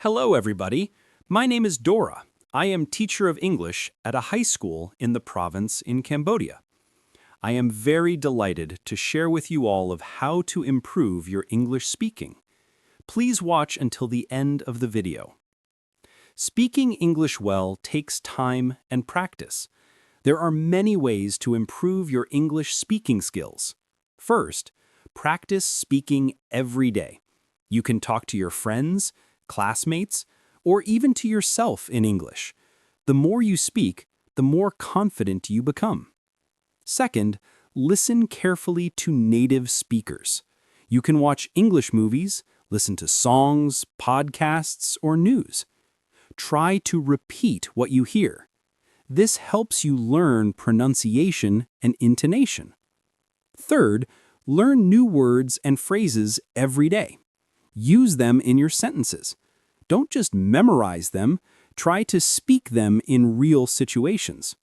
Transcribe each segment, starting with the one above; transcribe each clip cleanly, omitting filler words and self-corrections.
Hello, everybody. My name is Dora. I am teacher of English at a high school in the province in Cambodia. I am very delighted to share with you all of how to improve your English speaking. Please watch until the end of the video. Speaking English well takes time and practice. There are many ways to improve your English speaking skills. First, practice speaking every day. You can talk to your friends, classmates, or even to yourself in English. The more you speak, the more confident you become. Second, listen carefully to native speakers. You can watch English movies, listen to songs, podcasts, or news. Try to repeat what you hear. This helps you learn pronunciation and intonation. Third, learn new words and phrases every day. Use them in your sentences. Don't just memorize them, try to speak them in real situations.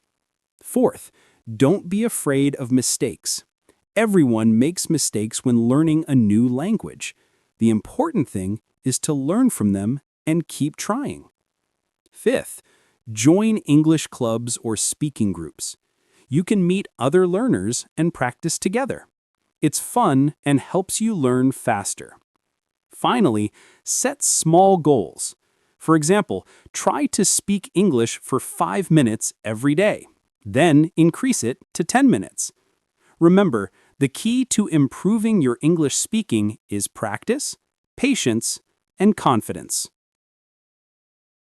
Fourth, don't be afraid of mistakes. Everyone makes mistakes when learning a new language. The important thing is to learn from them and keep trying. Fifth, join English clubs or speaking groups. You can meet other learners and practice together. It's fun and helps you learn faster. Finally, set small goals. For example, try to speak English for 5 minutes every day. Then increase it to 10 minutes. Remember, the key to improving your English speaking is practice, patience, and confidence.